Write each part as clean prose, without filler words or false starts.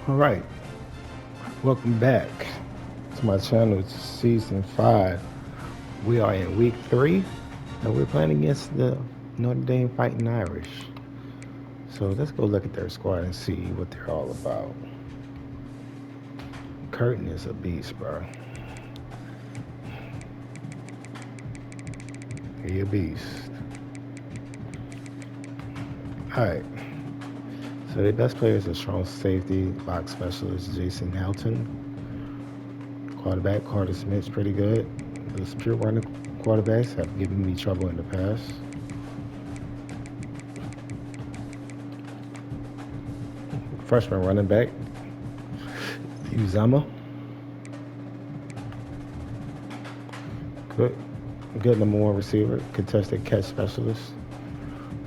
All right, welcome back to my channel. It's season 5. We are in week 3, and we're playing against the Notre Dame Fighting Irish. So let's go look at their squad and see what they're all about. Curtin is a beast, bro. He a beast. All right. So their best player is a strong safety, box specialist, Jason Helton. Quarterback, Carter Smith's pretty good. Those pure running quarterbacks have given me trouble in the past. Freshman running back, Uzama. Good. Good number 1 receiver, contested catch specialist.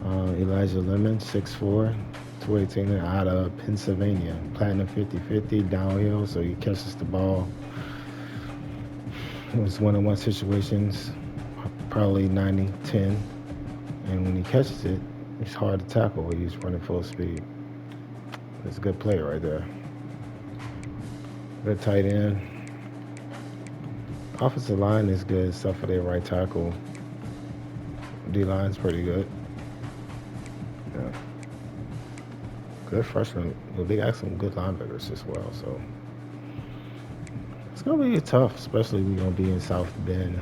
Elijah Lemon, 6'4", 218, out of Pennsylvania. Platinum 50-50, downhill, so he catches the ball. It was one-on-one situations, probably 90-10. And when he catches it, it's hard to tackle when he's running full speed. It's a good player right there. Good tight end. Offensive line is good, except for their right tackle. D-line's pretty good. Yeah. Good freshman. Well, they got some good linebackers as well, so it's gonna be tough, especially we're gonna be in South Bend.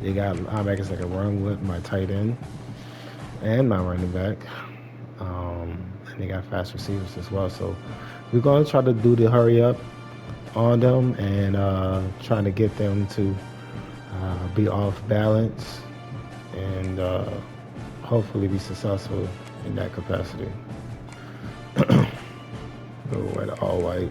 They got linebackers that can run with my tight end and my running back. And they got fast receivers as well. So we're gonna try to do the hurry up on them and trying to get them to be off balance and hopefully be successful in that capacity. Go with all white.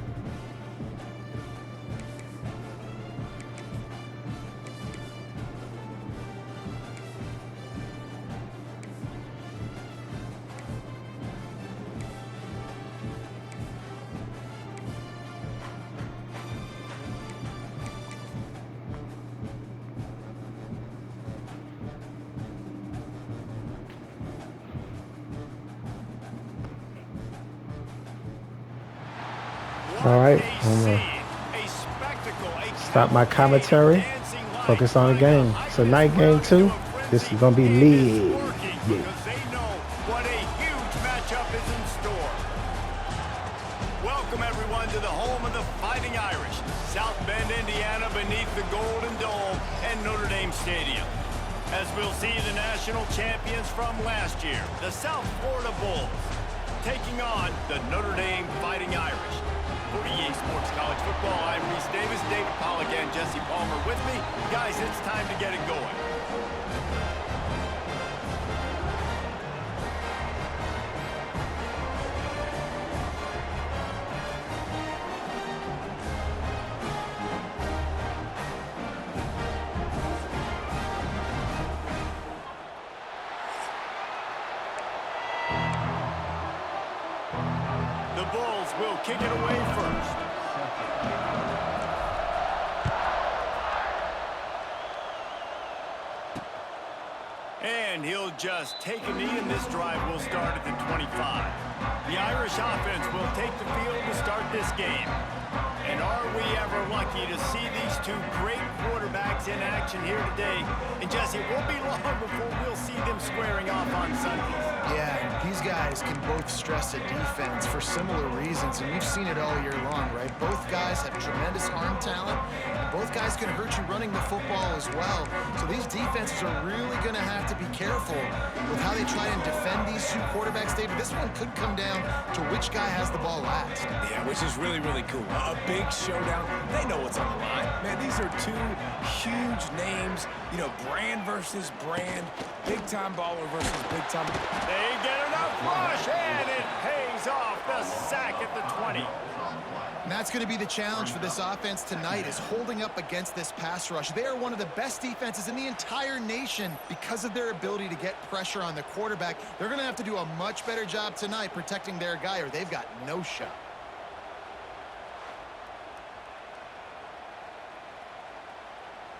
All right, I'm gonna stop my commentary. Focus on the game. So night game 2. This is gonna be lit. Yeah. What a huge matchup is in store. Welcome everyone to the home of the Fighting Irish, South Bend, Indiana, beneath the Golden Dome and Notre Dame Stadium. As we'll see the national champions from last year, the South Florida Bulls, taking on the Notre Dame Fighting Irish. For EA Sports College Football, I'm Reese Davis, David Pollock, and Jesse Palmer with me. Guys, it's time to get it going. The Bulls will kick it away first. And he'll just take a knee, and this drive will start at the 25. The Irish offense will take the field to start this game. And are we ever lucky to see these two great quarterbacks in action here today? And Jesse, it won't be long before we'll see them squaring off on Sundays. Yeah, these guys can both stress a defense for similar reasons, and we've seen it all year long, right? Both guys have tremendous arm talent, and both guys can hurt you running the football as well. So these defenses are really going to have to be careful with how they try and defend these two quarterbacks, David. This one could come down to which guy has the ball last. Yeah, which is really, really cool. A big showdown. They know what's on the line. Man, these are two huge names. You know, brand versus brand. Big-time baller versus big-time. They get enough rush, and it pays off the sack at the 20. And that's going to be the challenge for this offense tonight, is holding up against this pass rush. They are one of the best defenses in the entire nation because of their ability to get pressure on the quarterback. They're going to have to do a much better job tonight protecting their guy, or they've got no shot.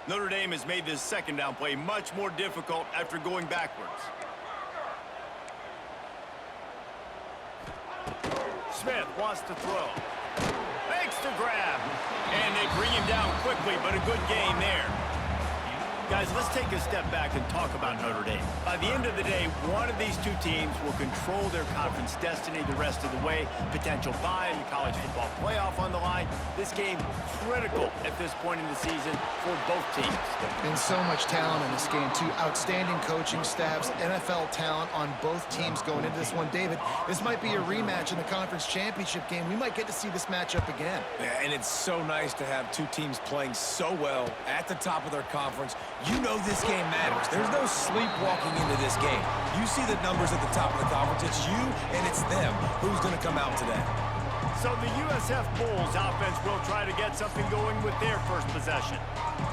Notre Dame has made this second down play much more difficult after going backwards. Smith wants to throw. Makes the grab. And they bring him down quickly, but a good game there. Guys, let's take a step back and talk about Notre Dame. By the end of the day, one of these two teams will control their conference destiny the rest of the way. Potential bye in the college football playoff on the line. This game critical at this point in the season for both teams. And so much talent in this game, too. Outstanding coaching staffs, NFL talent on both teams going into this one. David, this might be a rematch in the conference championship game. We might get to see this matchup again. Yeah, and it's so nice to have two teams playing so well at the top of their conference. You know this game matters. There's no sleepwalking into this game. You see the numbers at the top of the conference. It's you and it's them. Who's going to come out today? So the USF Bulls offense will try to get something going with their first possession.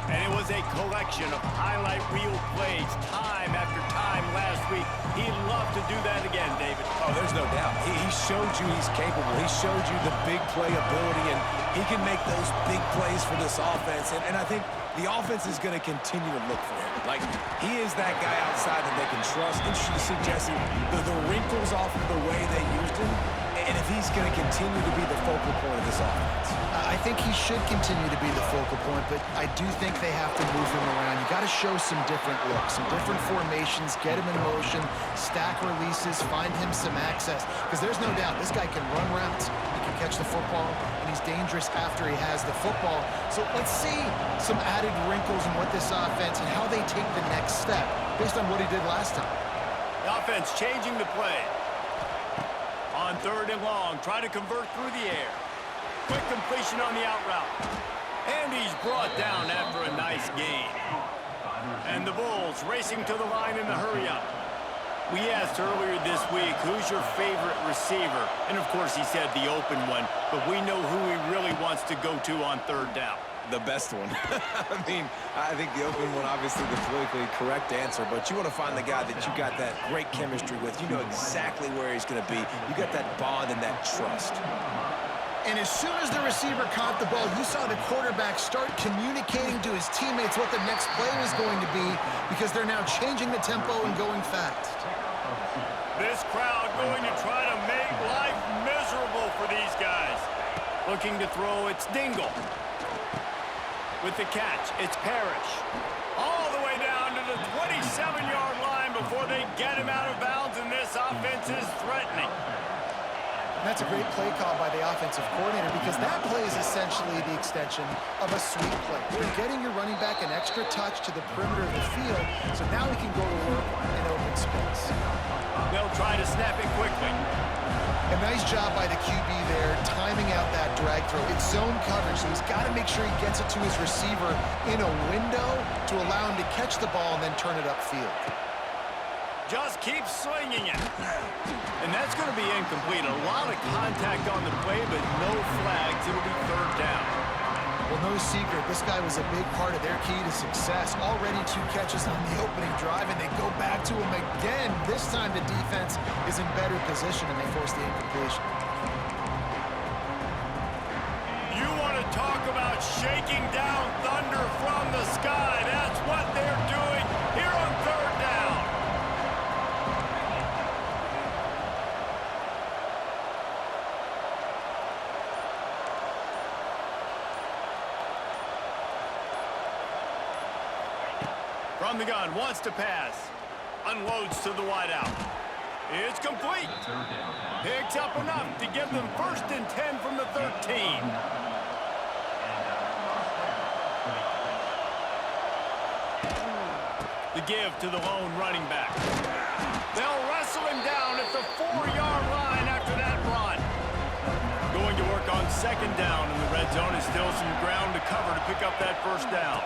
And it was a collection of highlight reel plays time after time last week. He'd love to do that again, David. Oh, there's no doubt. He showed you he's capable. He showed you the big play ability, and he can make those big plays for this offense. And I think the offense is going to continue to look for him. Like, he is that guy outside that they can trust. Interesting to see, Jesse, the wrinkles off of the way they used him, and if he's going to continue to be the focal point of this offense. I think he should continue to be the focal point, but I do think they have to move him around. You got to show some different looks, some different formations, get him in motion, stack releases, find him some access. Because there's no doubt this guy can run routes, he can catch the football, and he's dangerous after he has the football. So let's see some added wrinkles in what this offense and how they take the next step based on what he did last time. The offense changing the play. On 3rd and long, try to convert through the air. Quick completion on the out route. And he's brought down after a nice gain. And the Bulls racing to the line in the hurry-up. We asked earlier this week, who's your favorite receiver? And, of course, he said the open one. But we know who he really wants to go to on 3rd down. The best one. I think the open one, obviously the politically correct answer, but you want to find the guy that you got that great chemistry with. You know exactly where he's going to be. You got that bond and that trust. And as soon as the receiver caught the ball, you saw the quarterback start communicating to his teammates what the next play was going to be because they're now changing the tempo and going fast. This crowd going to try to make life miserable for these guys. Looking to throw, it's Dingle. With the catch, it's Parrish. All the way down to the 27-yard line before they get him out of bounds, and this offense is threatening. That's a great play call by the offensive coordinator because that play is essentially the extension of a sweep play. You're getting your running back an extra touch to the perimeter of the field, so now he can go to work in open space. They'll try to snap it quickly. A nice job by the QB there, timing out that drag throw. It's zone coverage, so he's got to make sure he gets it to his receiver in a window to allow him to catch the ball and then turn it upfield. Just keep slinging it. And that's going to be incomplete. A lot of contact on the play, but no flags. It'll be 3rd down. Well, no secret. This guy was a big part of their key to success. Already 2 catches on the opening drive, and they go back to him again. This time the defense is in better position, and they force the incompletion. You want to talk about shaking down thunder from the sky. That's what they're doing here on 3rd down. From the gun, wants to pass. Unloads to the wideout. It's complete. Picks up enough to give them 1st and 10 from the 13. The give to the lone running back. They'll wrestle him down at the 4-yard line after that run. Going to work on 2nd down, and the red zone is still some ground to cover to pick up that 1st down.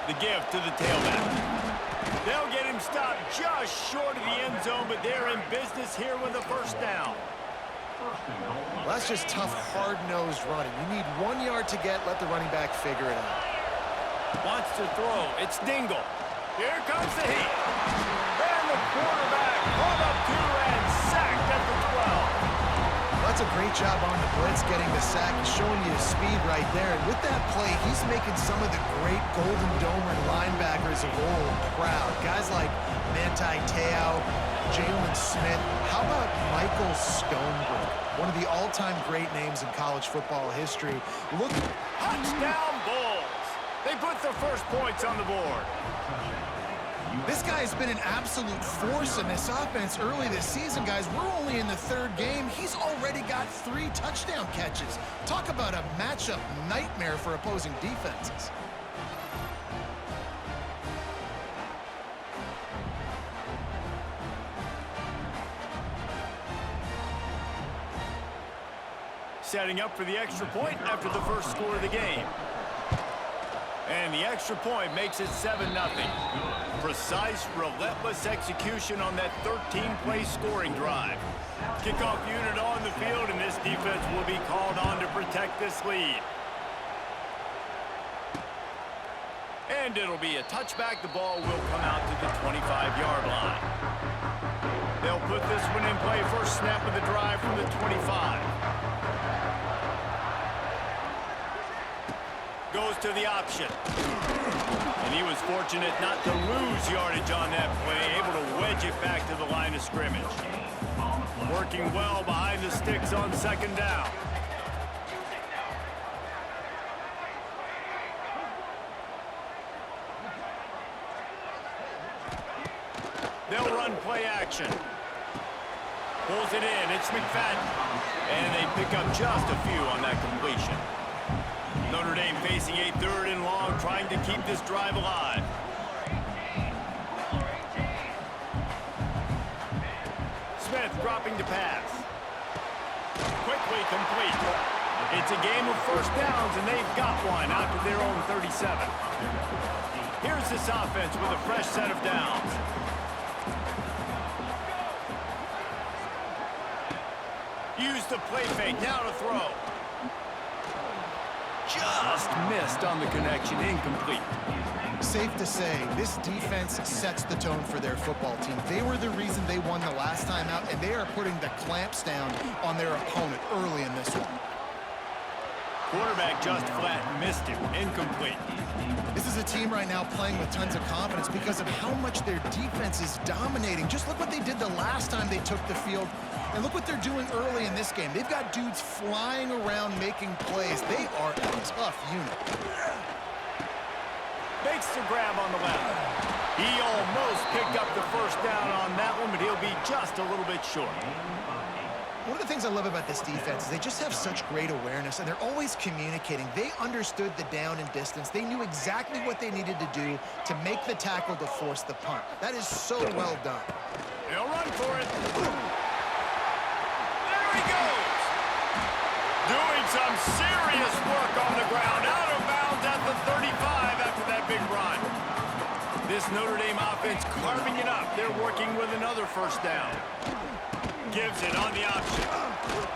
The give to the tailback. They'll get him stopped just short of the end zone, but they're in business here with a 1st down. Well, that's just tough, hard-nosed running. You need 1 yard to get, let the running back figure it out. Wants to throw. It's Dingle. Here comes the heat. And the quarterback pulled up 2 and sacked at the 12. That's a great job on the blitz, getting the sack. He's showing you his speed right there. And with that play, he's making some of the great Golden Domer linebackers of old proud. Guys like Manti Te'o, Jalen Smith. How about Michael Stonebrook? One of the all-time great names in college football history. Look. Touchdown Bulls. They put their first points on the board. This guy's been an absolute force in this offense early this season, guys. We're only in the third game. He's already got 3 touchdown catches. Talk about a matchup nightmare for opposing defenses. Setting up for the extra point after the first score of the game. And the extra point makes it 7-0. Precise, relentless execution on that 13-play scoring drive. Kickoff unit on the field, and this defense will be called on to protect this lead. And it'll be a touchback. The ball will come out to the 25-yard line. They'll put this one in play. First snap of the drive from the 25. Goes to the option. And he was fortunate not to lose yardage on that play, able to wedge it back to the line of scrimmage. Working well behind the sticks on second down. They'll run play action. Pulls it in. It's McFadden. And they pick up just a few on that completion. Notre Dame facing a 3rd and long, trying to keep this drive alive. Smith dropping to pass. Quickly complete. It's a game of first downs, and they've got one out to their own 37. Here's this offense with a fresh set of downs. Use the play fake, now to throw. Just missed on the connection, incomplete. Safe to say, this defense sets the tone for their football team. They were the reason they won the last time out, and they are putting the clamps down on their opponent early in this one. Quarterback just flat missed him, incomplete. This is a team right now playing with tons of confidence because of how much their defense is dominating. Just look what they did the last time they took the field. And look what they're doing early in this game. They've got dudes flying around making plays. They are a tough unit. Makes the grab on the left. He almost picked up the first down on that one, but he'll be just a little bit short. One of the things I love about this defense is they just have such great awareness, and they're always communicating. They understood the down and distance. They knew exactly what they needed to do to make the tackle to force the punt. That is so well done. They'll run for it. There he goes. Doing some serious work on the ground. Out of bounds at the 35 after that big run. This Notre Dame offense carving it up. They're working with another first down. Gives it on the option.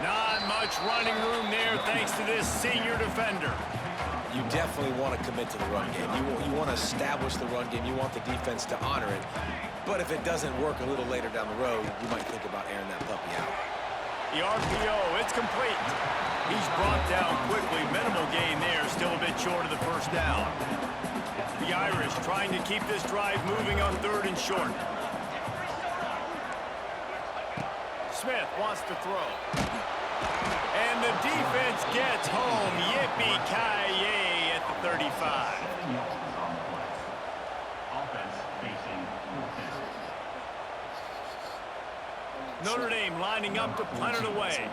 Not much running room there thanks to this senior defender. You definitely want to commit to the run game. You want to establish the run game. You want the defense to honor it. But if it doesn't work a little later down the road, you might think about airing that puppy out. The RPO, it's complete. He's brought down quickly. Minimal gain there, still a bit short of the first down. The Irish trying to keep this drive moving on 3rd and short. Smith wants to throw. And the defense gets home. Yippee-ki-yay at the 35. Notre Dame lining up to punt it away.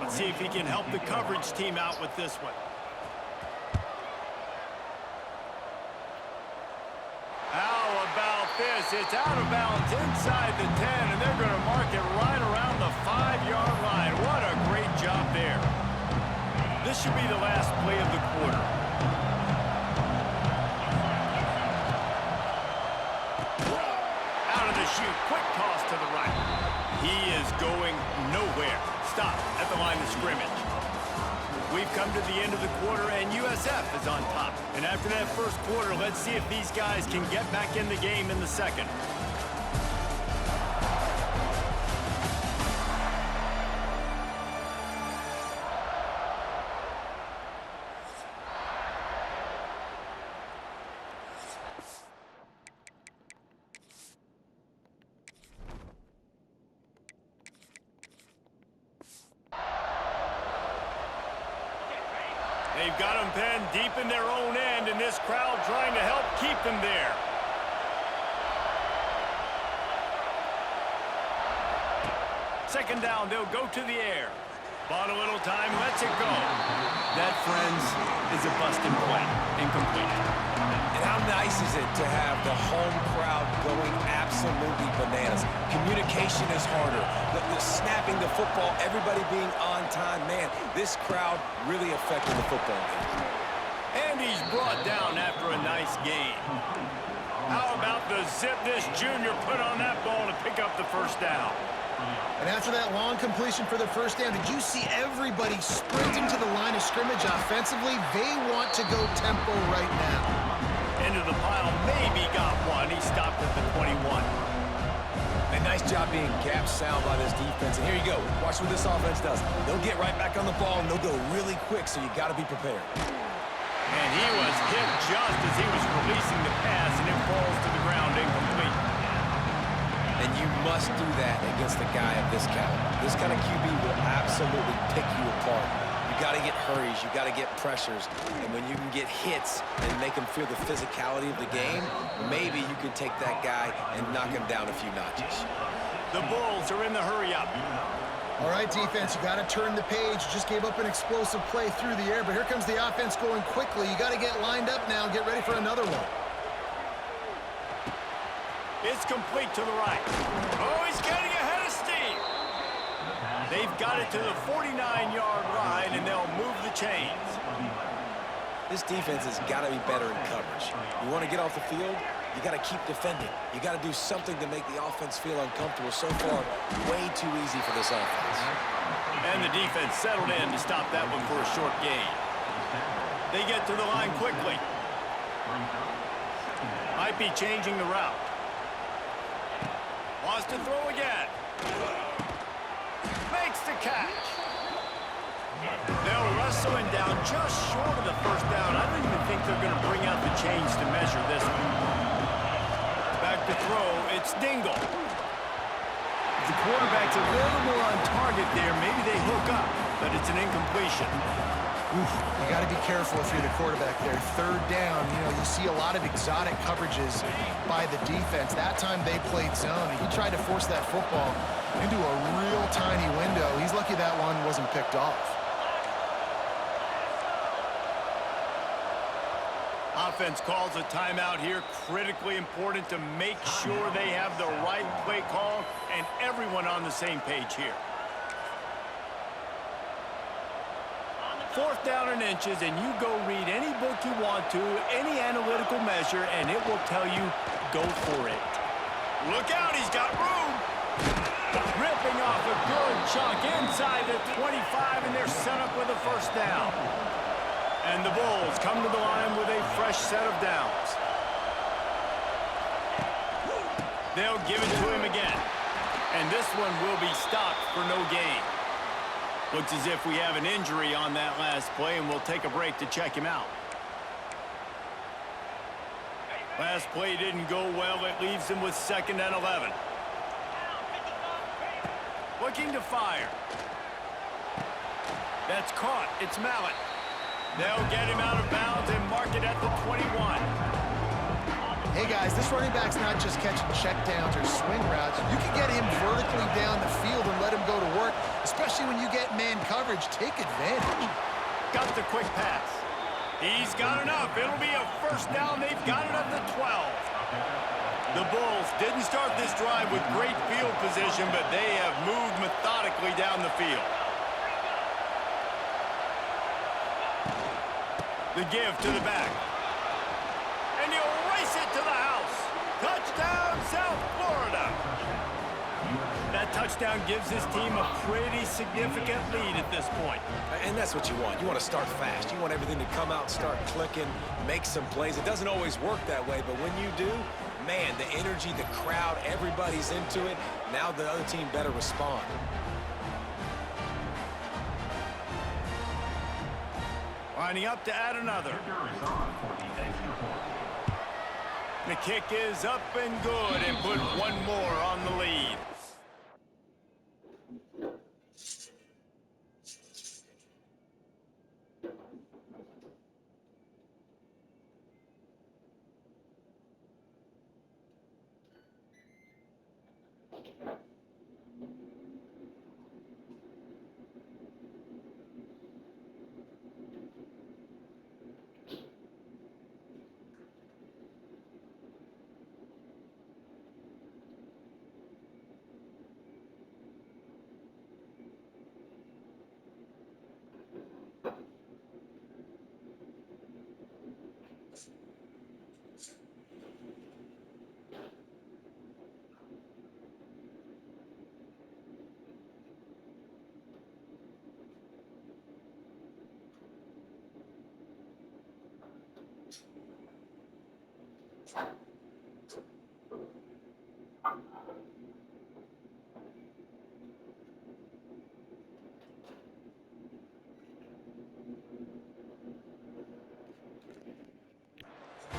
Let's see if he can help the coverage team out with this one. How about this? It's out of bounds inside the 10, and they're going to mark it right around the 5-yard line. What a great job there. This should be the last play of the quarter. Out of the chute, quick toss to the right. He is going nowhere. Stop at the line of scrimmage. We've come to the end of the quarter, and USF is on top. And after that first quarter, let's see if these guys can get back in the game in the second. They've got them pinned deep in their own end, and this crowd trying to help keep them there. Second down, they'll go to the air. Bought a little time, lets it go. That, friends, is a busted play. Incomplete. And how nice is it to have the home crowd going absolutely bananas? Communication is harder. The snapping the football, everybody being on time. Man, this crowd really affected the football game. And he's brought down after a nice gain. How about the zip this junior put on that ball to pick up the first down? And after that long completion for the first down, did you see everybody sprinting to the line of scrimmage offensively? They want to go tempo right now. Into the pile, maybe got one. He stopped at the 21. A nice job being gap sound by this defense. And here you go. Watch what this offense does. They'll get right back on the ball, and they'll go really quick, so you got to be prepared. And he was hit just as he was releasing the pass, and it falls to the ground incomplete. And you must do that against a guy of this caliber. This kind of QB will absolutely pick you apart. You got to get hurries. You got to get pressures. And when you can get hits and make him feel the physicality of the game, maybe you can take that guy and knock him down a few notches. The Bulls are in the hurry-up. All right, defense, you got to turn the page. You just gave up an explosive play through the air, but here comes the offense going quickly. You got to get lined up now and get ready for another one. It's complete to the right. Oh, he's getting ahead of steam. They've got it to the 49-yard line, and they'll move the chains. This defense has got to be better in coverage. You want to get off the field, you got to keep defending. You got to do something to make the offense feel uncomfortable. So far, way too easy for this offense. And the defense settled in to stop that one for a short gain. They get to the line quickly. Might be changing the route. Wants to throw again. Makes the catch. They'll wrestle him down just short of the first down. I don't even think they're going to bring out the chains to measure this one. Back to throw. It's Dingle. If the quarterback's a little more on target there, maybe they hook up, but it's an incompletion. Oof, you got to be careful if you're the quarterback there. Third down, you know, you see a lot of exotic coverages by the defense. That time they played zone, and he tried to force that football into a real tiny window. He's lucky that one wasn't picked off. Offense calls a timeout here. Critically important to make sure they have the right play call and everyone on the same page here. Fourth down and inches, and you go read any book you want to, any analytical measure, and it will tell you, go for it. Look out, he's got room. Ripping off a good chunk inside the 25, and they're set up with a first down. And the Bulls come to the line with a fresh set of downs. They'll give it to him again. And this one will be stopped for no gain. Looks as if we have an injury on that last play, and we'll take a break to check him out. Last play didn't go well. It leaves him with 2nd and 11. Looking to fire. That's caught. It's Mallet. They'll get him out of bounds and mark it at the 21. Hey, guys, this running back's not just catching checkdowns or swing routes. You can get him vertically down the field and let him go to work, especially when you get man coverage. Take advantage. Got the quick pass. He's got enough. It'll be a first down. They've got it at the 12. The Bulls didn't start this drive with great field position, but they have moved methodically down the field. The give to the back. And he'll race it to the house. Touchdown, South Florida. That touchdown gives his team a pretty significant lead at this point. And that's what you want. You want to start fast. You want everything to come out and start clicking, make some plays. It doesn't always work that way, but when you do, man, the energy, the crowd, everybody's into it. Now the other team better respond. Lining up to add another. The kick is up and good, and put one more on the lead.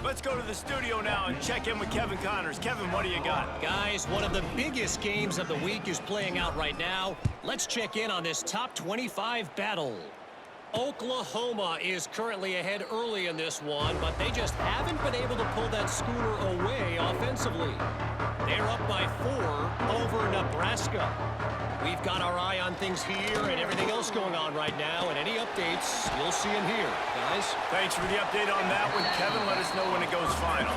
Let's go to the studio now and check in with Kevin Connors. Kevin, what do you got? Guys, one of the biggest games of the week is playing out right now. Let's check in on this top 25 battle. Oklahoma is currently ahead early in this one, but they just haven't been able to pull that scooter away offensively. They're up by 4 over Nebraska. We've got our eye on things here and everything else going on right now, and any updates, you'll see them here, guys. Thanks for the update on that one, Kevin. Let us know when it goes final.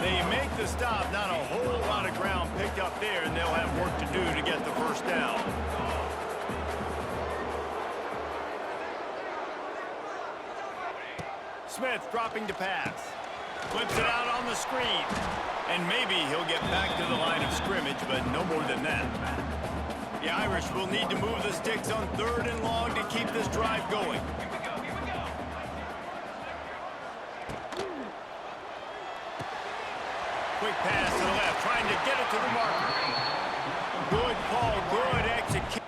They make the stop, not a whole lot of ground picked up there, and they'll have work to do to get the first down. Smith dropping to pass. Flips it out on the screen. And maybe he'll get back to the line of scrimmage, but no more than that. The Irish will need to move the sticks on 3rd and long to keep this drive going. Quick pass to the left, trying to get it to the marker. Good call, good execution.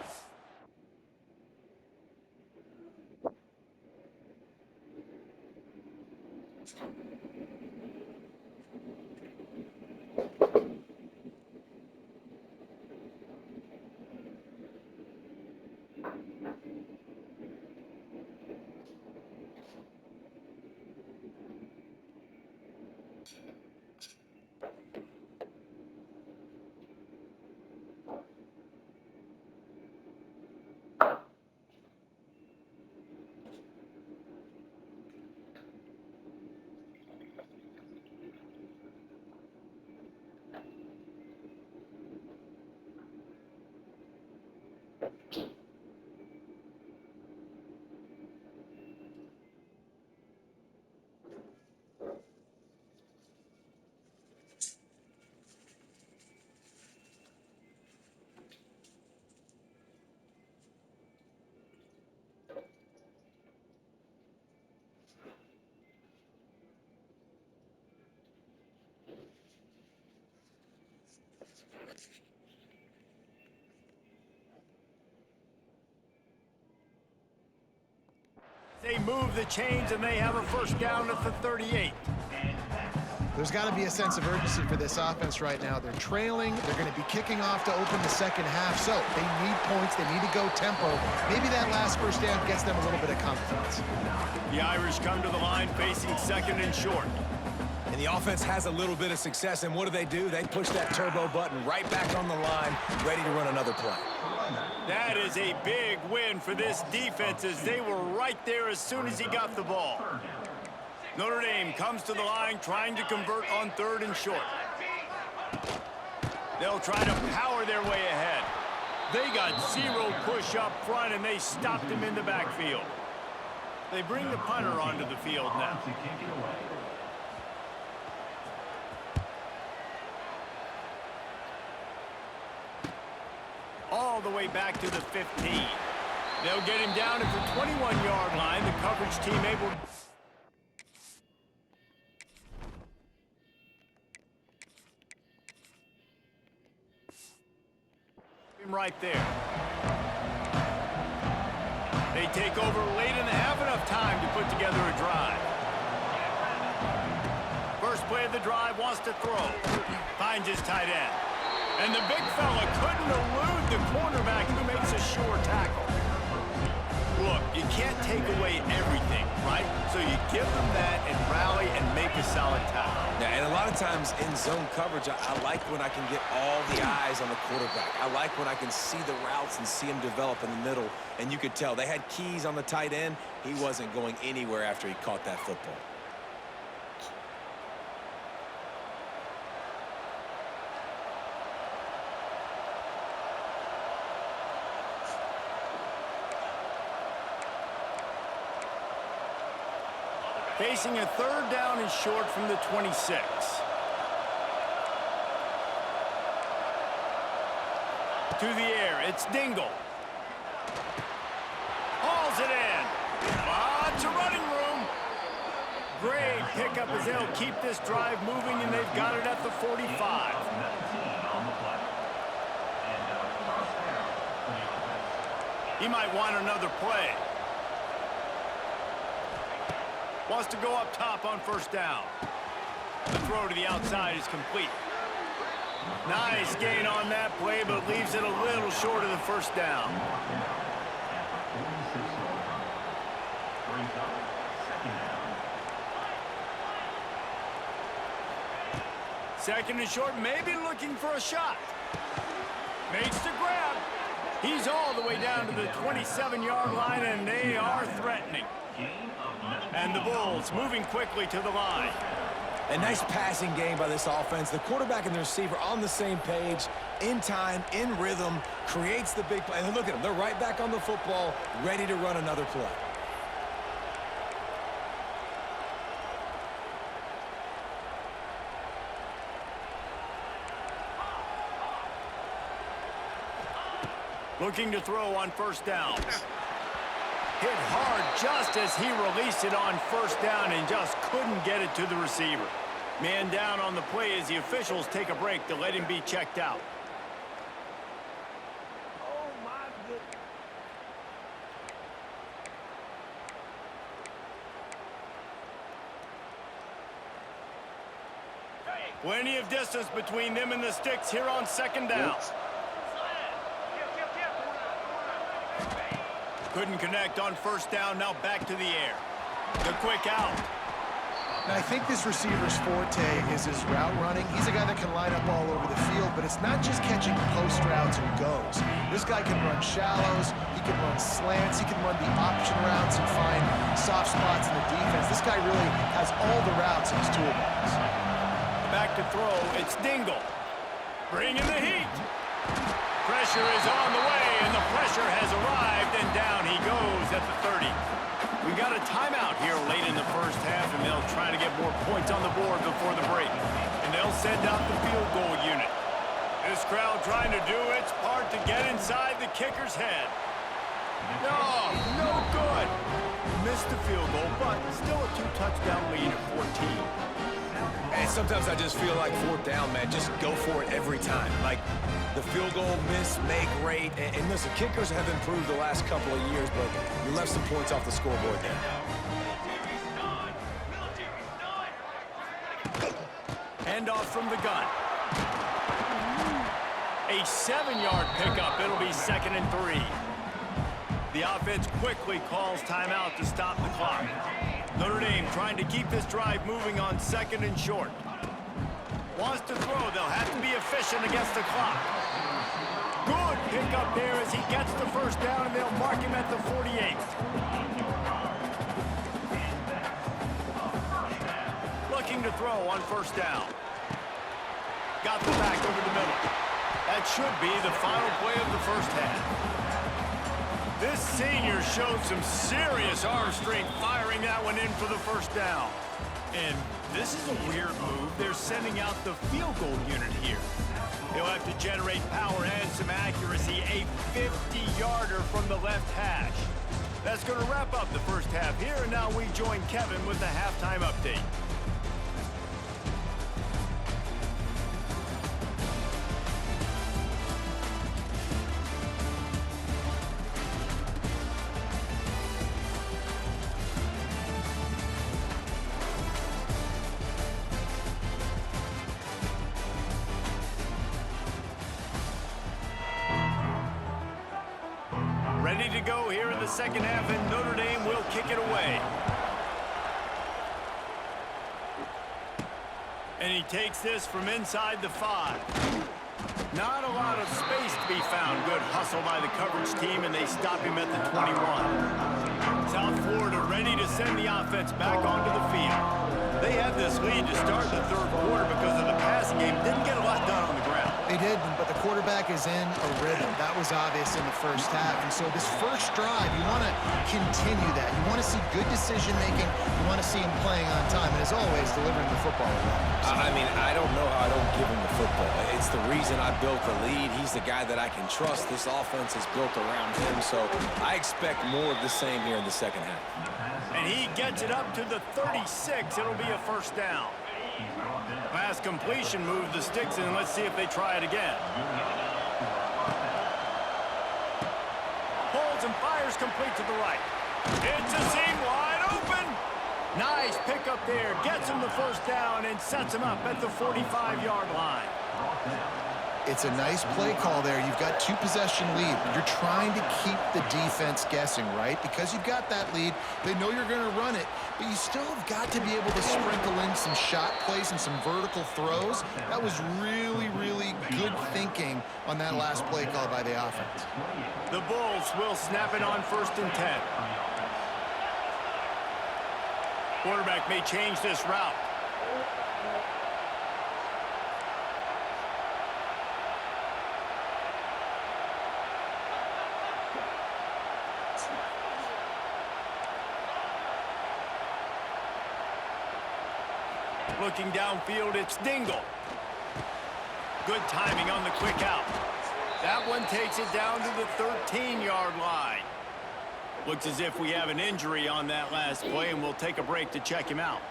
They move the chains and they have a first down at the 38. There's got to be a sense of urgency for this offense right now. They're trailing. They're going to be kicking off to open the second half. So they need points. They need to go tempo. Maybe that last first down gets them a little bit of confidence. The Irish come to the line facing 2nd and short. And the offense has a little bit of success, and what do? They push that turbo button right back on the line, ready to run another play. That is a big win for this defense as they were right there as soon as he got the ball. Notre Dame comes to the line trying to convert on 3rd and short. They'll try to power their way ahead. They got 0 push up front and they stopped him in the backfield. They bring the punter onto the field now. All the way back to the 15. They'll get him down at the 21-yard line. The coverage team able him right there. They take over late in the half, enough time to put together a drive. First play of the drive, wants to throw. Finds his tight end. And the big fella couldn't elude the cornerback who makes a sure tackle. Look, you can't take away everything, right? So you give them that and rally and make a solid tackle. Yeah, and a lot of times in zone coverage, I like when I can get all the eyes on the quarterback. I like when I can see the routes and see him develop in the middle. And you could tell they had keys on the tight end. He wasn't going anywhere after he caught that football. Facing a 3rd down and short from the 26. To the air, it's Dingle. Hauls it in. Lots of running room. Great pickup as they'll keep this drive moving, and they've got it at the 45. He might want another play. Wants to go up top on first down. The throw to the outside is complete. Nice gain on that play, but leaves it a little short of the first down. Second and short, maybe looking for a shot. Makes the grab. He's all the way down to the 27-yard line, and they are threatening. And the Bulls moving quickly to the line. A nice passing game by this offense. The quarterback and the receiver on the same page, in time, in rhythm, creates the big play. And look at them. They're right back on the football, ready to run another play. Looking to throw on first down. Hit hard just as he released it on first down and just couldn't get it to the receiver. Man down on the play as the officials take a break to let him be checked out. Plenty of distance between them and the sticks here on second down. Couldn't connect on first down, now back to the air. The quick out. And I think this receiver's forte is his route running. He's a guy that can line up all over the field, but it's not just catching post routes and goes. This guy can run shallows, he can run slants, he can run the option routes and find soft spots in the defense. This guy really has all the routes in his toolbox. Back to throw, it's Dingle. Bringing the heat. Pressure is on the way, and the pressure has arrived, and down he goes at the 30. We got a timeout here late in the first half, and they'll try to get more points on the board before the break. And they'll send out the field goal unit. This crowd trying to do its part to get inside the kicker's head. No good. Missed the field goal, but still a 2-touchdown lead at 14. And sometimes I just feel like fourth down, man, just go for it every time. Like, the field goal miss, make rate. And listen, kickers have improved the last couple of years, but you left some points off the scoreboard there. Handoff from the gun. A 7-yard pickup. It'll be 2nd and 3. The offense quickly calls timeout to stop the clock. Notre Dame trying to keep this drive moving on 2nd and short. Wants to throw. They'll have to be efficient against the clock. Good pickup there as he gets the first down, and they'll mark him at the 48. Looking to throw on first down. Got the back over the middle. That should be the final play of the first half. This senior showed some serious arm strength firing that one in for the first down. And this is a weird move. They're sending out the field goal unit here. They'll have to generate power and some accuracy. A 50-yarder from the left hash. That's going to wrap up the first half here, and now we join Kevin with the halftime update. Ready to go here in the second half, and Notre Dame will kick it away. And he takes this from inside the 5. Not a lot of space to be found. Good hustle by the coverage team, and they stop him at the 21. South Florida ready to send the offense back onto the field. They had this lead to start the third quarter because of the passing game. Didn't get a lot done on the ground. They did, but the quarterback is in a rhythm. That was obvious in the first half. And so this first drive, you want to continue that. You want to see good decision-making. You want to see him playing on time. And as always, delivering the football. I mean, I don't know how I don't give him the football. It's the reason I built the lead. He's the guy that I can trust. This offense is built around him. So I expect more of the same here in the second half. And he gets it up to the 36. It'll be a first down. Pass completion moved the sticks in. Let's see if they try it again. Holds and fires complete to the right. It's a seam wide open. Nice pickup there. Gets him the first down and sets him up at the 45-yard line. It's a nice play call there. You've got 2-possession lead. You're trying to keep the defense guessing, right? Because you've got that lead, they know you're going to run it, but you still have got to be able to sprinkle in some shot plays and some vertical throws. That was really, really good thinking on that last play call by the offense. The Bulls will snap it on 1st and 10. Quarterback may change this route. Looking downfield, it's Dingle. Good timing on the quick out. That one takes it down to the 13-yard line. Looks as if we have an injury on that last play, and we'll take a break to check him out.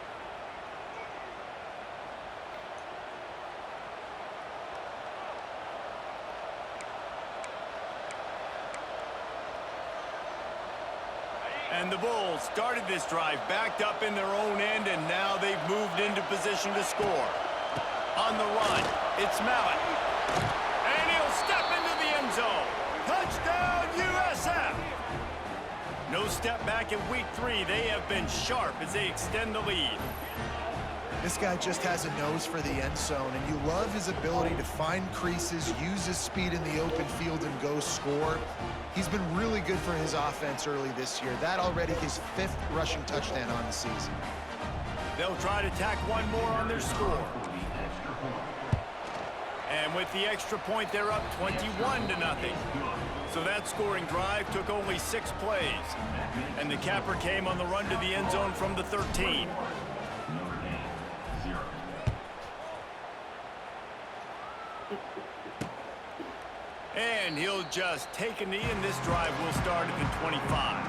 And the Bulls started this drive backed up in their own end, and now they've moved into position to score. On the run, it's Mallet. And he'll step into the end zone. Touchdown, USF! No step back in week 3. They have been sharp as they extend the lead. This guy just has a nose for the end zone, and you love his ability to find creases, use his speed in the open field, and go score. He's been really good for his offense early this year. That already his 5th rushing touchdown on the season. They'll try to tack one more on their score. And with the extra point, they're up 21-0. So that scoring drive took only 6 plays. And the capper came on the run to the end zone from the 13. And he'll just take a knee, and this drive will start at the 25.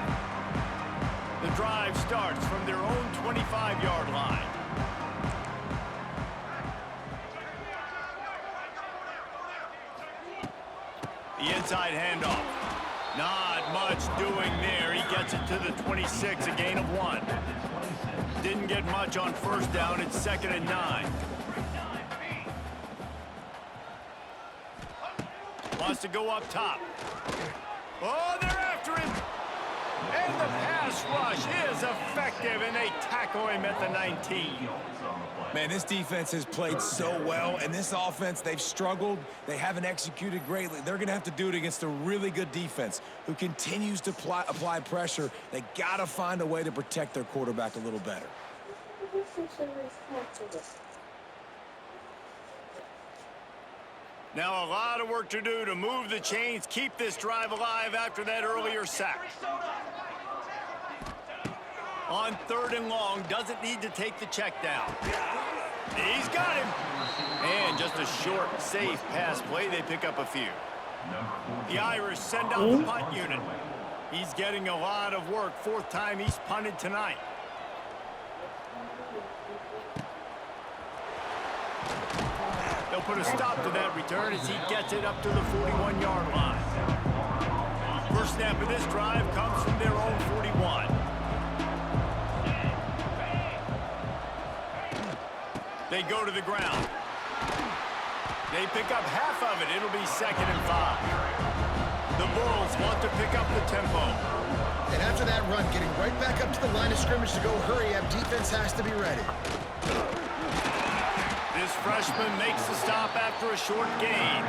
The drive starts from their own 25-yard line. The inside handoff. Not much doing there. He gets it to the 26, a gain of 1. Didn't get much on first down. It's 2nd and 9. Wants to go up top. Oh, they're after him. And the pass rush is effective, and they tackle him at the 19. Man, this defense has played so well, and this offense, they've struggled. They haven't executed greatly. They're going to have to do it against a really good defense who continues to apply pressure. They got to find a way to protect their quarterback a little better. Now a lot of work to do to move the chains, keep this drive alive after that earlier sack. On 3rd and long, doesn't need to take the check down. He's got him. And just a short, safe pass play. They pick up a few. The Irish send out the punt unit. He's getting a lot of work. 4th time he's punted tonight. They'll put a stop to that return as he gets it up to the 41-yard line. First snap of this drive comes from their own 41. They go to the ground. They pick up half of it. It'll be 2nd and 5. The Bulls want to pick up the tempo. And after that run, getting right back up to the line of scrimmage to go hurry up, defense has to be ready. This freshman makes the stop after a short gain.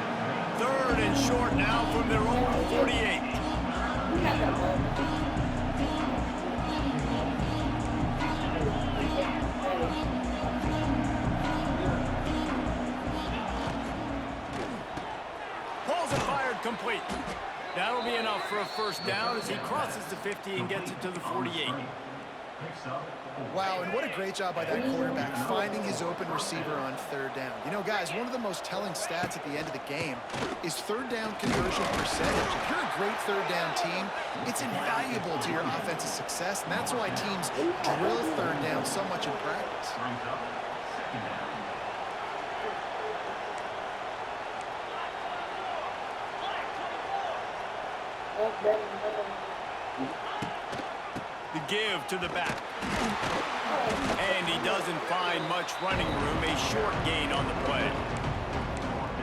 3rd and short now from their own 48. Pulls it fired complete. That'll be enough for a first down as he crosses the 50 and gets it to the 48. Wow, and what a great job by that quarterback, finding his open receiver on third down. You know, guys, one of the most telling stats at the end of the game is third down conversion percentage. If you're a great third down team, it's invaluable to your offensive success, and that's why teams drill third down so much in practice. The give to the back. And he doesn't find much running room. A short gain on the play.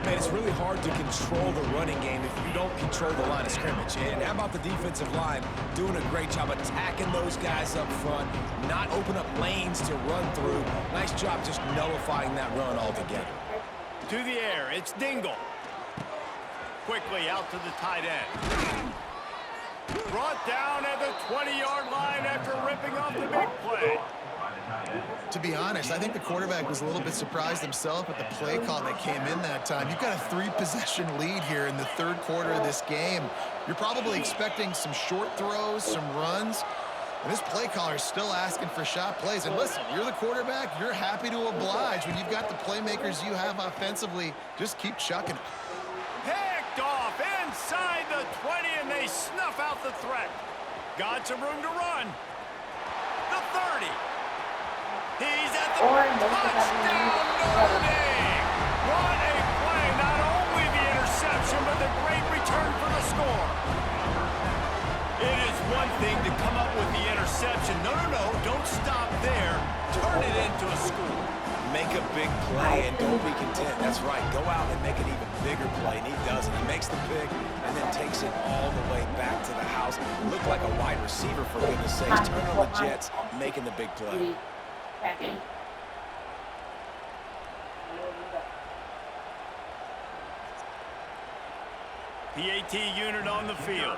Man, it's really hard to control the running game if you don't control the line of scrimmage. And how about the defensive line doing a great job attacking those guys up front, not open up lanes to run through. Nice job just nullifying that run altogether. To the air, it's Dingle. Quickly out to the tight end. Brought down at the 20-yard line after ripping off the big play. To be honest, I think the quarterback was a little bit surprised himself at the play call that came in that time. You've got a 3-possession lead here in the third quarter of this game. You're probably expecting some short throws, some runs. And this play caller is still asking for shot plays. And listen, you're the quarterback. You're happy to oblige when you've got the playmakers you have offensively. Just keep chucking it. Picked off inside the 20, and they snuff out the threat. Got some room to run. The 30. He's at the touchdown, Notre Dame. What a play. Not only the interception, but the great return for the score. It is one thing to come up with the interception. No, don't stop there. Turn it into a score. Make a big play and don't be content. That's right. Go out and make an even bigger play, and he does it. He makes the pick and then takes it all the way back to the house. Looked like a wide receiver, for goodness sakes. Turn on the Jets, making the big play. PAT unit on the field.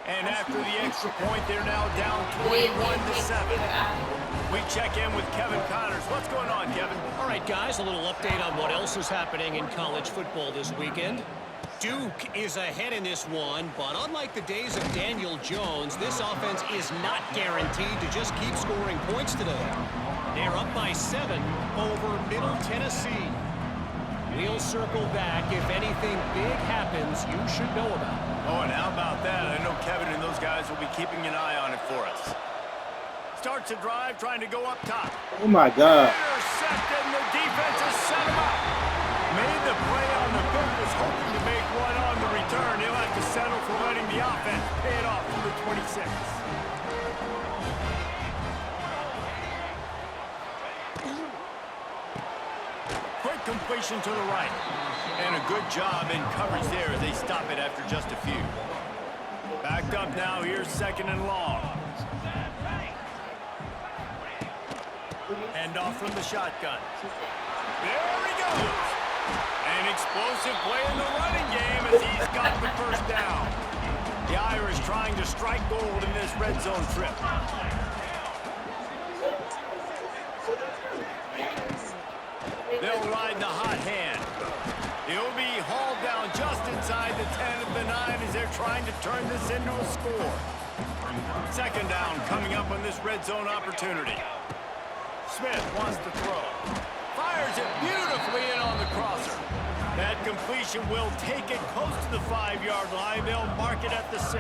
And after the extra point, they're now down 21-7. We check in with Kevin Connors. What's going on, Kevin? All right, guys, a little update on what else is happening in college football this weekend. Duke is ahead in this one, but unlike the days of Daniel Jones, this offense is not guaranteed to just keep scoring points today. They're up by 7 over Middle Tennessee. We'll circle back. If anything big happens, you should know about it. Oh, and how about that? I know Kevin and those guys will be keeping an eye on it for us. Starts a drive, trying to go up top. Oh, my God. Intercepted, and the defense has set him up. Made the play on the book, was hoping to make one on the return. He'll have to settle for letting the offense pay it off from the 26. Quick completion to the right. And a good job in coverage there as they stop it after just a few. Backed up now, here's 2nd and long. Hand off from the shotgun. There he goes. An explosive play in the running game as he's got the first down. The Irish trying to strike gold in this red zone trip. They'll ride the hot hand. He'll be hauled down just inside the 10 of the 9 as they're trying to turn this into a score. 2nd down coming up on this red zone opportunity. Smith wants to throw. Fires it beautifully in on the crosser. That completion will take it close to the 5-yard line. They'll mark it at the 6.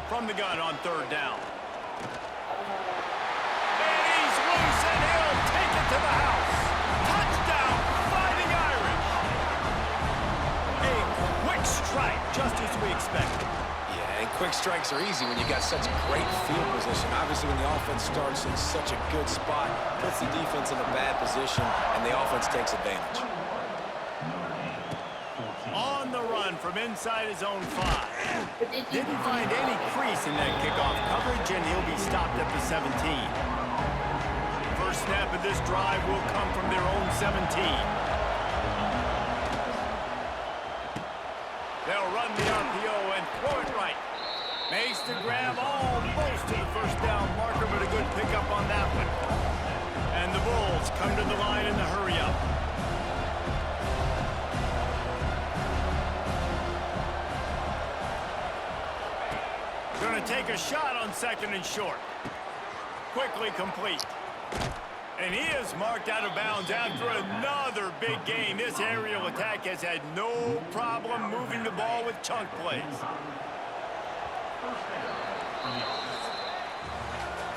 From the gun on 3rd down. And he's loose, and he'll take it to the house. Touchdown, Fighting Irish. A quick strike, just as we expected. Yeah, and quick strikes are easy when you got such great field position. Obviously, when the offense starts in such a good spot, puts the defense in a bad position, and the offense takes advantage. On the run from inside his own 5. Didn't find any crease in that kickoff coverage, and he'll be stopped at the 17. First snap of this drive will come from their own 17. They'll run the RPO and throw it right. Makes the grab almost to the first down marker, but a good pickup on that one. And the Bulls come to the line in the hurry-up. Going to take a shot on 2nd and short. Quickly complete. And he is marked out of bounds after another big gain. This aerial attack has had no problem moving the ball with chunk plays.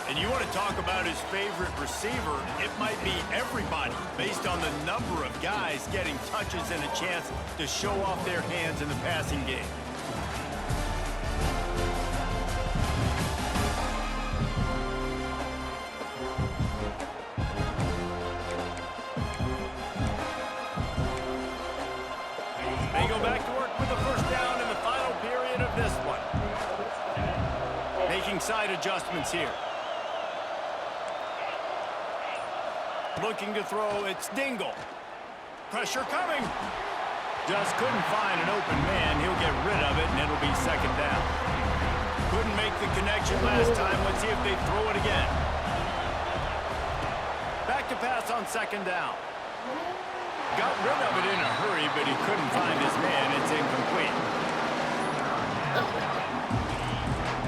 And you want to talk about his favorite receiver, it might be everybody based on the number of guys getting touches and a chance to show off their hands in the passing game. They go back to work with the first down in the final period of this one. Making side adjustments here. Looking to throw, it's Dingle. Pressure coming. Just couldn't find an open man. He'll get rid of it, and it'll be 2nd down. Couldn't make the connection last time. Let's see if they throw it again. Back to pass on 2nd down. Got rid of it in a hurry, but he couldn't find his man. It's incomplete.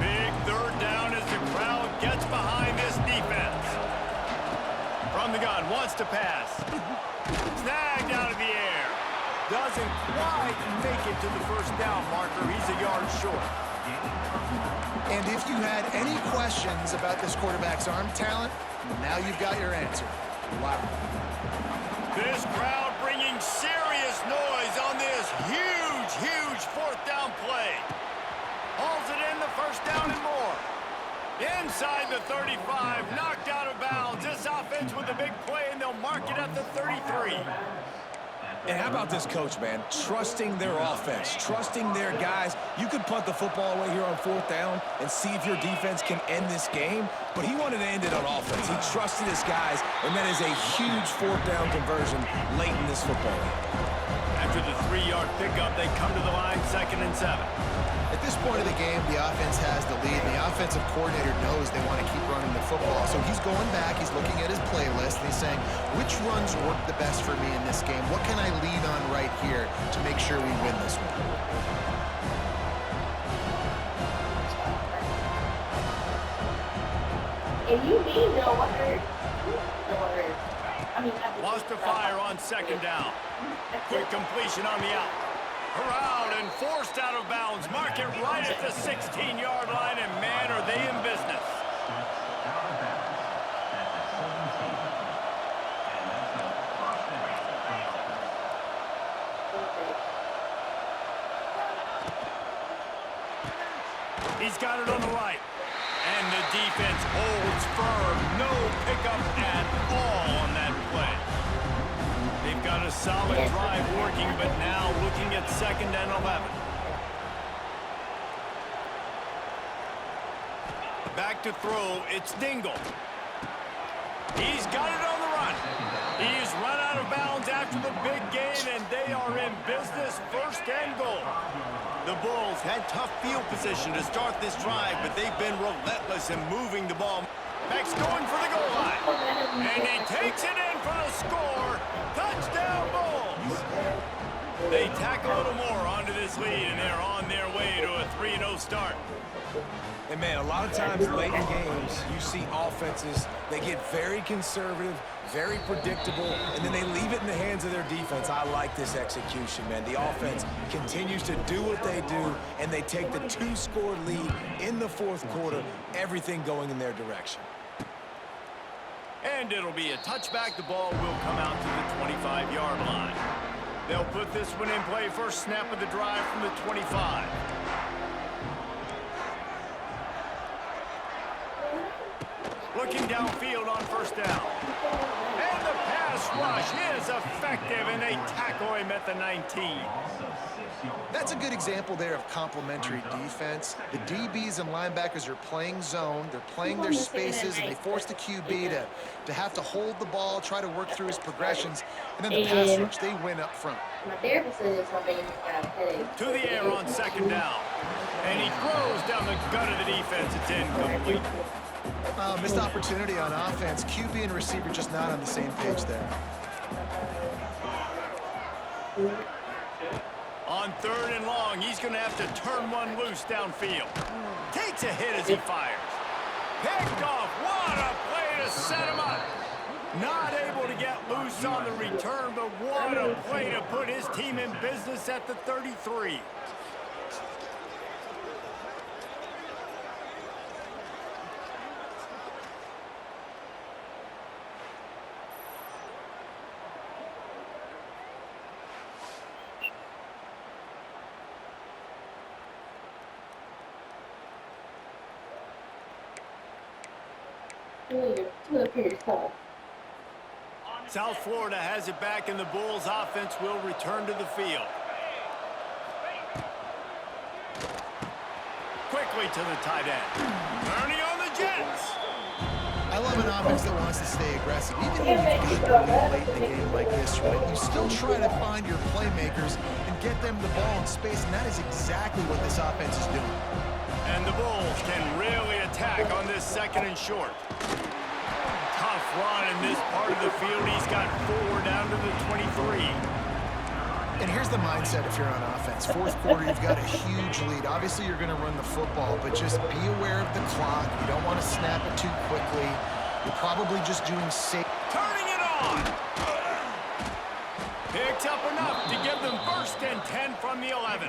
Big 3rd down as the crowd gets behind this defense. From the gun, wants to pass. Snagged out of the air. Doesn't quite make it to the first down marker. He's a yard short. And if you had any questions about this quarterback's arm talent, now you've got your answer. Wow. This crowd bringing serious noise on this huge 4th down play. Hauls it in, the first down and more. Inside the 35, knocked out of bounds. This offense with a big play, and they'll mark it at the 33. And how about this coach, man? Trusting their offense, trusting their guys. You could punt the football away here on 4th down and see if your defense can end this game, but he wanted to end it on offense. He trusted his guys, and that is a huge 4th down conversion late in this football game. After the 3-yard pickup, they come to the line, 2nd and 7. At this point of the game, the offense has the lead, and the offensive coordinator knows they want to keep running the football. So he's going back, he's looking at his playlist, and he's saying, which runs work the best for me in this game? What can I lean on right here to make sure we win this one? If you need no word, Lost to fire on 2nd down. Quick completion on the out. Corralled and forced out of bounds. Mark it right at the 16-yard line, and man, are they in business. He's got it on the right. And the defense holds firm. No pickup at all on that play. They've got a solid drive working, but now looking at 2nd and 11. Back to throw, it's Dingle. He's got it on the run. He's run out of bounds after the big gain, and they are in business, 1st and goal. The Bulls had tough field position to start this drive, but they've been relentless in moving the ball. Max going for the goal line. And he takes it in for the score. Touchdown, Bulls. They tack a little more onto this lead, and they're on their way to a 3-0 start. And, man, a lot of times late in games, you see offenses, they get very conservative, very predictable, and then they leave it in the hands of their defense. I like this execution, man. The offense continues to do what they do, and they take the 2-score lead in the 4th quarter, everything going in their direction. And it'll be a touchback. The ball will come out to the 25-yard line. They'll put this one in play. First snap of the drive from the 25. Looking downfield on 1st down. And the pass rush is effective, and they tackle him at the 19. That's a good example there of complementary defense. The DBs and linebackers are playing zone, they're playing their spaces, and they force the QB to have to hold the ball, try to work through his progressions, and then the pass rush, they win up front. My therapist says something got a headache. To the air on 2nd down. And he throws down the gut of the defense. It's incomplete. Missed opportunity on offense. QB and receiver just not on the same page there. On 3rd and long. He's going to have to turn one loose downfield. Takes a hit as he fires. Picked off. What a play to set him up. Not able to get loose on the return, but what a play to put his team in business at the 33. South Florida has it back, and the Bulls offense will return to the field. Quickly to the tight end. Turning on the Jets. I love an offense that wants to stay aggressive. Even when you've got the lead late in the game like this, right, you still try to find your playmakers and get them the ball in space, and that is exactly what this offense is doing. And the Bulls can really attack on this 2nd and short. Tough run in this part of the field. He's got 4 down to the 23. And here's the mindset if you're on offense. 4th quarter, you've got a huge lead. Obviously, you're going to run the football, but just be aware of the clock. You don't want to snap it too quickly. You're probably just doing safe. Turning it on. Picks up enough to give them 1st and 10 from the 11.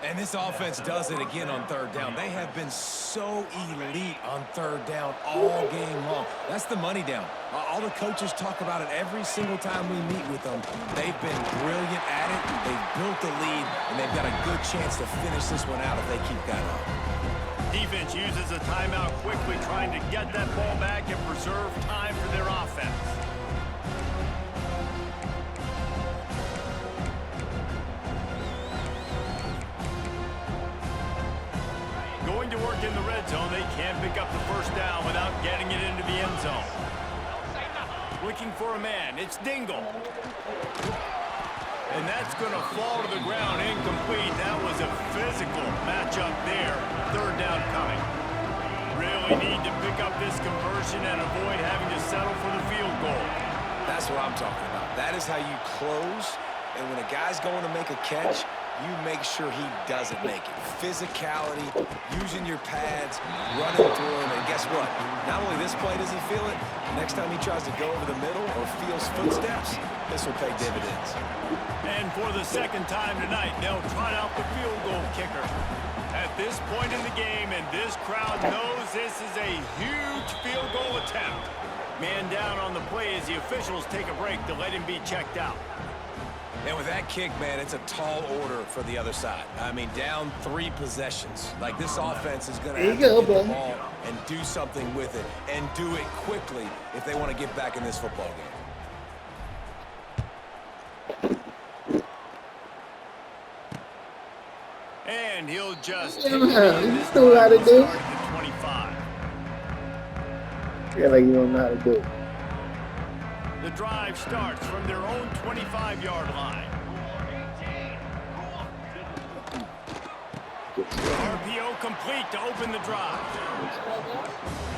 And this offense does it again on 3rd down. They have been so elite on 3rd down all game long. That's the money down. All the coaches talk about it every single time we meet with them. They've been brilliant at it. They've built the lead, and they've got a good chance to finish this one out if they keep that up. Defense uses a timeout quickly, trying to get that ball back and preserve time for their offense. Going to work in the red zone. They can't pick up the 1st down without getting it into the end zone. Looking for a man. It's Dingle. And that's going to fall to the ground incomplete. That was a physical matchup there. 3rd down coming. Really need to pick up this conversion and avoid having to settle for the field goal. That's what I'm talking about. That is how you close. And when a guy's going to make a catch, you make sure he doesn't make it. Physicality, using your pads, running through him, and guess what? Not only this play does he feel it, next time he tries to go over the middle or feels footsteps, this will pay dividends. And for the 2nd time tonight, they'll trot out the field goal kicker. At this point in the game, and this crowd knows this is a huge field goal attempt. Man down on the play as the officials take a break to let him be checked out. And with that kick, man, it's a tall order for the other side. I mean, down 3 possessions. Like, this offense is going to have to get the ball and do something with it, and do it quickly if they want to get back in this football game. And he'll just You still know how to do it. 25. Yeah, like you don't know how to do it. The drive starts from their own 25-yard line. RPO complete to open the drive.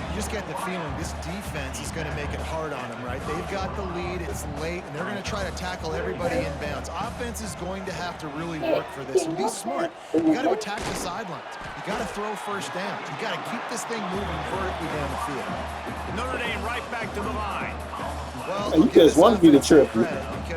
You just get the feeling this defense is going to make it hard on them, right? They've got the lead, it's late, and they're going to try to tackle everybody inbounds. Offense is going to have to really work for this and be smart. You got to attack the sidelines. You got to throw 1st down. You got to keep this thing moving vertically down the field. Notre Dame right back to the line. Well, You just wanted me to trip.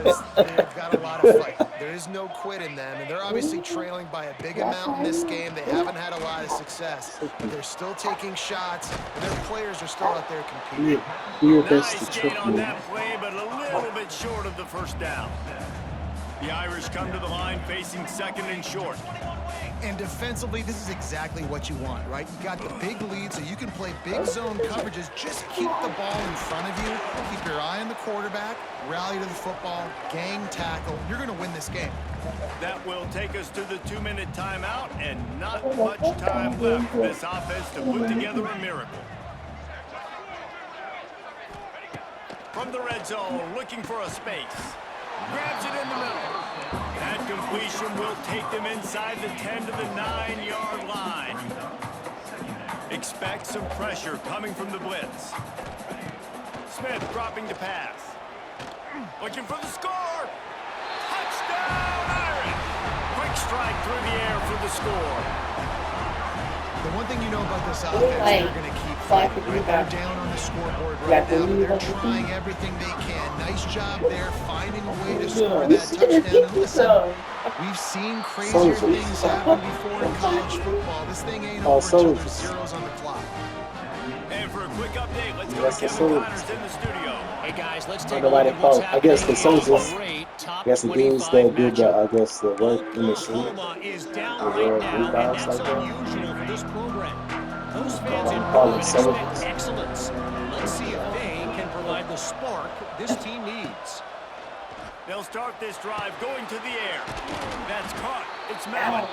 because they've got a lot of fight. There is no quit in them, and they're obviously trailing by a big amount in this game. They haven't had a lot of success, but they're still taking shots, and their players are still out there competing. Nice gain on that play, but a little bit short of the 1st down. The Irish come to the line facing 2nd and short. And defensively, this is exactly what you want, right? You got the big lead, so you can play big zone coverages. Just keep the ball in front of you. Keep your eye on the quarterback. Rally to the football. Gang tackle. You're going to win this game. That will take us to the 2-minute timeout, and not much time left for this offense to put together a miracle. From the red zone, looking for a space. Grabs it in the middle. That completion will take them inside the 10 to the 9-yard line. Expect some pressure coming from the blitz. Smith dropping to pass. Looking for the score. Touchdown, Irish! strike through the air for the score. The one thing you know about this offense, they're going to keep fighting, right? They're down on the scoreboard right now, but they're trying everything they can. Nice job there, finding a way to score that touchdown. And listen, we've seen crazier things happen before in college football. This thing ain't over until there's zeros on the clock. And for a quick update, let's go to Kevin Connors in the studio. Hey guys, let's take a look at what's happening. I guess the soldiers. Great top I guess the dudes that did the, matchup. I guess the work in the street. Oklahoma is down right now, and that's unusual for this program. Those fans in blue expect excellence. Let's see if they can provide the spark this team needs. They'll start this drive going to the air. That's caught. It's Mallett.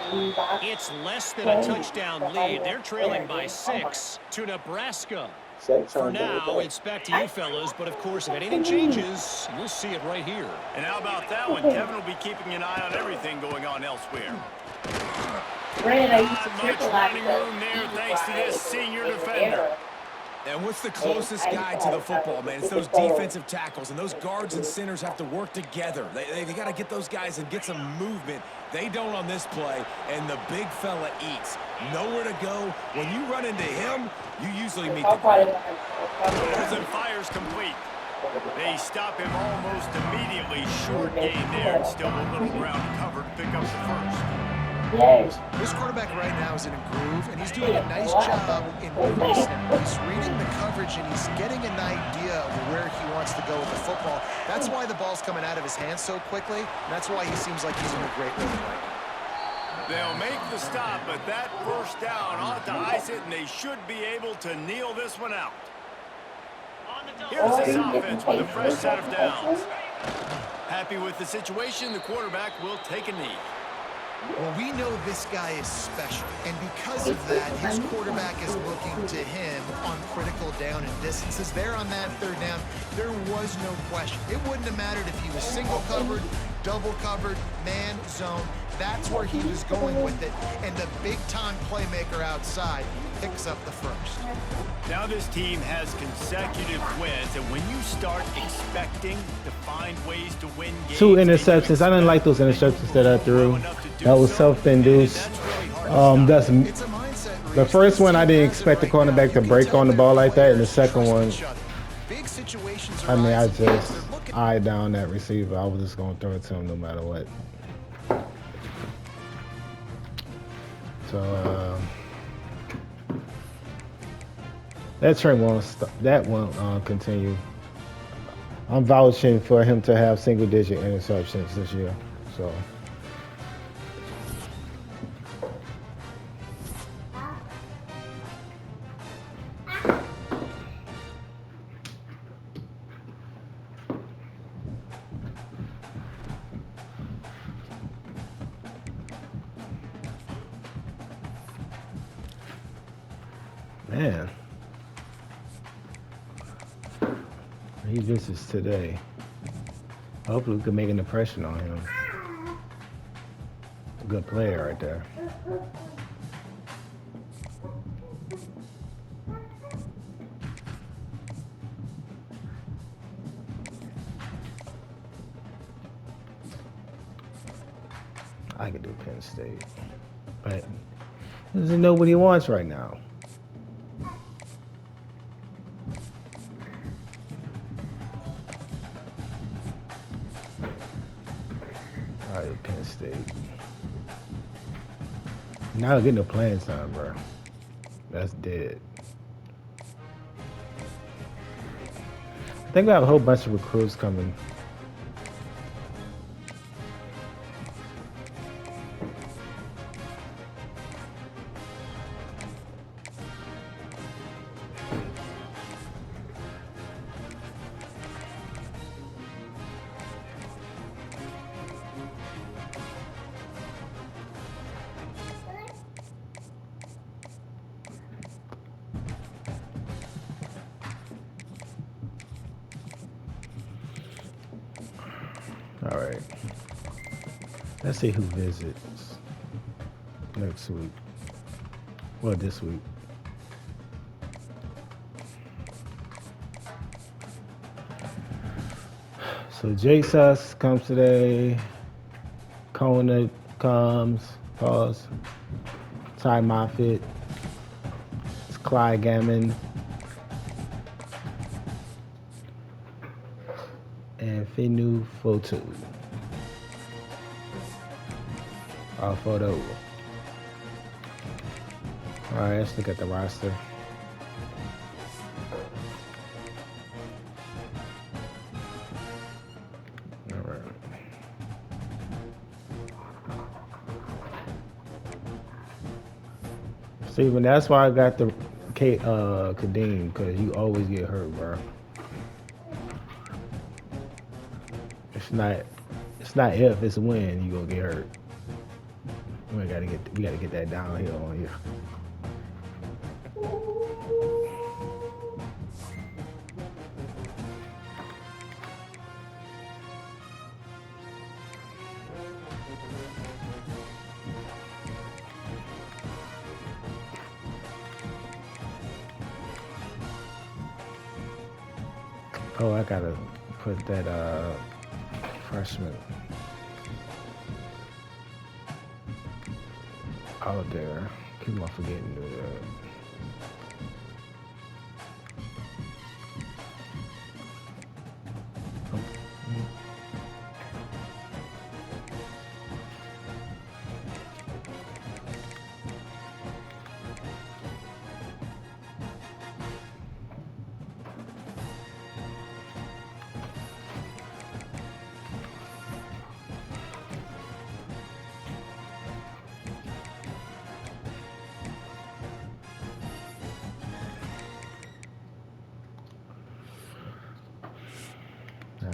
It's less than a touchdown lead. They're trailing by 6 to Nebraska. For now, it's back to you fellas, but of course, if anything changes, you'll see it right here. And how about that one? Kevin will be keeping an eye on everything going on elsewhere. Not much running room there thanks to this senior defender. And what's the closest guy to the football, man? It's those defensive tackles, and those guards and centers have to work together. They got to get those guys and get some movement. They don't on this play, and the big fella eats. Nowhere to go. When you run into him, you usually meet the ground. And fires complete. They stop him almost immediately. Short gain there, and still a little ground covered to pick up the first. This quarterback right now is in a groove, and he's doing a nice job in moving snap. He's reading the coverage, and he's getting an idea of where he wants to go with the football. That's why the ball's coming out of his hands so quickly, and that's why he seems like he's in a great rhythm right now. They'll make the stop, but that first down ought to ice it, and they should be able to kneel this one out. Here's this offense with a fresh set of downs. Happy with the situation, the quarterback will take a knee. Well, we know this guy is special, and because of that, his quarterback is looking to him on critical down and distances. There on that third down, there was no question. It wouldn't have mattered if he was single covered, double covered, man, zone. That's where he was going with it, and the big-time playmaker outside picks up the first. Now this team has consecutive wins, and when you start expecting to find ways to win games... 2 interceptions. I didn't like those interceptions that I threw. That was self-induced. That's the first one I didn't expect the cornerback to break on the ball like that, and the second one, I mean, I just eyed down that receiver. I was just going to throw it to him no matter what. So that trend won't continue. I'm vouching for him to have single-digit interceptions this year. So. Man, he visits today. Hopefully we can make an impression on him. Good player right there. I could do Penn State, but he doesn't know what he wants right now. Penn State. Now getting no playing time, bro. That's dead. I think we have a whole bunch of recruits coming. All right. Let's see who visits next week. Well, this week. So Jesus comes today. Conant, Combs, pause. Ty Moffitt, it's Clyde Gammon, and Finu Fotu. Photo. All right, let's look at the roster. All right. Steven, that's why I got the Kadeem, because you always get hurt, bro. It's not if, it's when you gonna get hurt. We gotta get that downhill on you. Oh, I gotta put that freshman out there. Keep on forgetting to do that.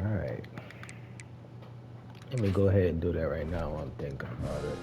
All right. Let me go ahead and do that right now while I'm thinking about it.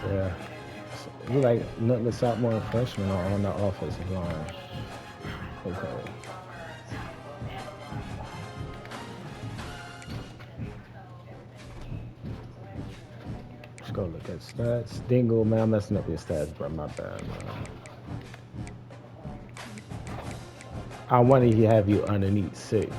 Yeah. You like nothing but sophomore and freshman on the offensive line. Okay. Let's go look at stats. Dingle, man, I'm messing up your stats, bro. My bad, man. I wanted to have you underneath 6.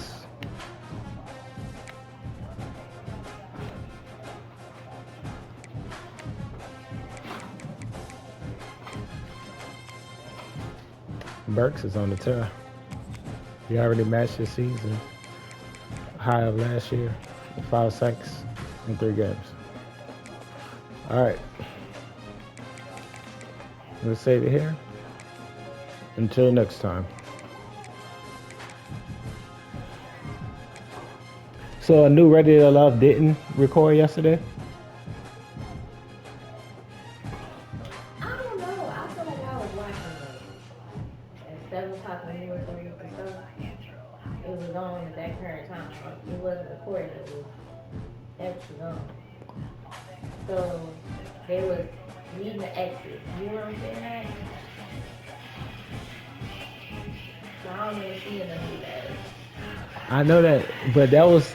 Burks is on the tear. He already matched his season high of last year, 5 sacks in 3 games. All right. Let's save it here. Until next time. So a new Ready to Love didn't record yesterday? I don't know. I feel like I was watching it at 7 o'clock when you were doing the stuff. It was on at that current time. It wasn't recorded. It was extra on. So they was reading the exit. You know what I'm saying? So I don't even see them do that. I know that, but they was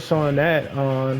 showing that on